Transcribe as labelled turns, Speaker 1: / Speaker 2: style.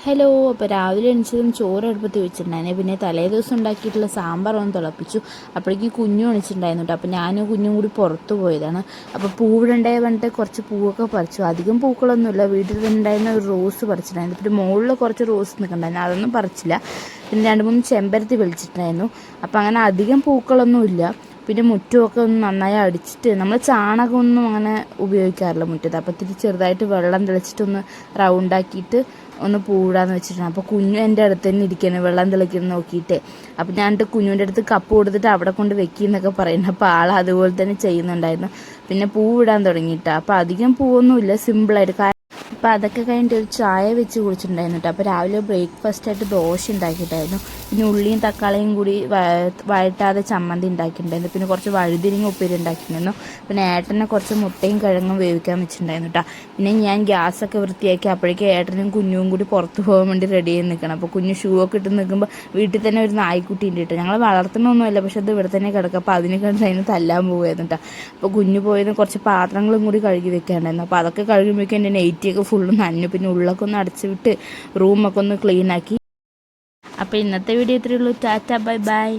Speaker 1: Hello. അപ്പോൾ രാവിലെ എണീച്ചതും ചോറ് അടുപ്പത്ത് വെച്ചിട്ടുണ്ടായിരുന്നു. പിന്നെ തലേ ദിവസം ഉണ്ടാക്കിയിട്ടുള്ള സാമ്പാർ ഒന്ന് തിളപ്പിച്ചു. അപ്പോഴേക്കും കുഞ്ഞും എണീച്ചിട്ടുണ്ടായിരുന്നു കേട്ടോ. അപ്പോൾ ഞാനും കുഞ്ഞും കൂടി പുറത്ത് പോയതാണ്. അപ്പോൾ പൂവിടണ്ടേ പറഞ്ഞിട്ട് കുറച്ച് പൂവൊക്കെ പറിച്ചു. അധികം പൂക്കളൊന്നുമില്ല, വീട്ടിൽ തന്നെ ഉണ്ടായിരുന്ന ഒരു റോസ് പറിച്ചിട്ടുണ്ടായിരുന്നു. പിന്നെ മുകളിൽ കുറച്ച് റോസ് നിൽക്കണ്ടായിരുന്നു, അതൊന്നും പറിച്ചില്ല. പിന്നെ 2-3 ചെമ്പരത്തി വിളിച്ചിട്ടുണ്ടായിരുന്നു. അപ്പോൾ അങ്ങനെ അധികം പൂക്കളൊന്നുമില്ല. പിന്നെ മുറ്റമൊക്കെ ഒന്ന് നന്നായി അടിച്ചിട്ട്, നമ്മൾ ചാണകമൊന്നും അങ്ങനെ ഉപയോഗിക്കാറില്ല മുറ്റത്ത്. അപ്പോൾ ഇത്തിരി ചെറുതായിട്ട് വെള്ളം തെളിച്ചിട്ടൊന്ന് റൗണ്ടാക്കിയിട്ട് ഒന്ന് പൂടാന്ന് വെച്ചിട്ടാണ്. അപ്പോൾ കുഞ്ഞു എൻ്റെ അടുത്ത് തന്നെ ഇരിക്കുകയാണ് വെള്ളം തിളയ്ക്കുന്നത് നോക്കിയിട്ട്. അപ്പോൾ ഞാൻ എൻ്റെ കുഞ്ഞുവിൻ്റെ അടുത്ത് കപ്പ് കൊടുത്തിട്ട് അവിടെ കൊണ്ട് വെക്കുന്നൊക്കെ പറയുന്നു. അപ്പോൾ ആൾ അതുപോലെ തന്നെ ചെയ്യുന്നുണ്ടായിരുന്നു. പിന്നെ പൂവിടാൻ തുടങ്ങിയിട്ടാണ്. അപ്പോൾ അധികം പൂവൊന്നുമില്ല, സിമ്പിളായിട്ട്. അപ്പോൾ അതൊക്കെ കഴിഞ്ഞിട്ട് ഒരു ചായ വെച്ച് കുടിച്ചിട്ടുണ്ടായിരുന്നു കേട്ടോ. അപ്പോൾ രാവിലെ ബ്രേക്ക്ഫാസ്റ്റായിട്ട് ദോശ ഉണ്ടാക്കിയിട്ടായിരുന്നു. പിന്നെ ഉള്ളിയും തക്കാളിയും കൂടി വഴട്ടാതെ ചമ്മന്തി ഉണ്ടാക്കിയിട്ടുണ്ടായിരുന്നു. പിന്നെ കുറച്ച് വഴുതിരിങ്ങ ഉപ്പേരി ഉണ്ടാക്കിയിട്ടുണ്ടായിരുന്നു. പിന്നെ ഏട്ടനെ കുറച്ച് മുട്ടയും കിഴങ്ങും വേവിക്കാൻ വെച്ചിട്ടുണ്ടായിരുന്നു കേട്ടോ. പിന്നെ ഞാൻ ഗ്യാസൊക്കെ വൃത്തിയാക്കി അപ്പോഴേക്കും ഏട്ടനും കുഞ്ഞും കൂടി പുറത്ത് പോകാൻ വേണ്ടി റെഡി ആയി നിൽക്കണം. അപ്പോൾ കുഞ്ഞു ഷൂ ഒക്കെ ഇട്ട് നിൽക്കുമ്പോൾ വീട്ടിൽ തന്നെ ഒരു നായ്ക്കുട്ടി ഉണ്ട് കേട്ടോ. ഞങ്ങൾ വളർത്തണമൊന്നുമല്ല, പക്ഷെ അത് ഇവിടെ തന്നെ കിടക്കുക. അപ്പോൾ അതിനെ കണ്ട് അതിന് തല്ലാൻ പോകുമായിരുന്നു കേട്ടോ. അപ്പോൾ കുഞ്ഞു പോയതിന് കുറച്ച് പാത്രങ്ങളും കൂടി കഴുകി വെക്കാനുണ്ടായിരുന്നു. അപ്പോൾ അതൊക്കെ കഴുകുമ്പോഴേക്കും എൻ്റെ നെയ്റ്റിയൊക്കെ ഫുള്ള് നനഞ്ഞു. പിന്നെ ഉള്ളൊക്കെ ഒന്ന് അടച്ചു വിട്ട് റൂമൊക്കെ ഒന്ന് ക്ലീൻ ആക്കി. അപ്പോൾ ഇന്നത്തെ വീഡിയോ ഇത്രയേ ഉള്ളൂ. Tata, bye bye.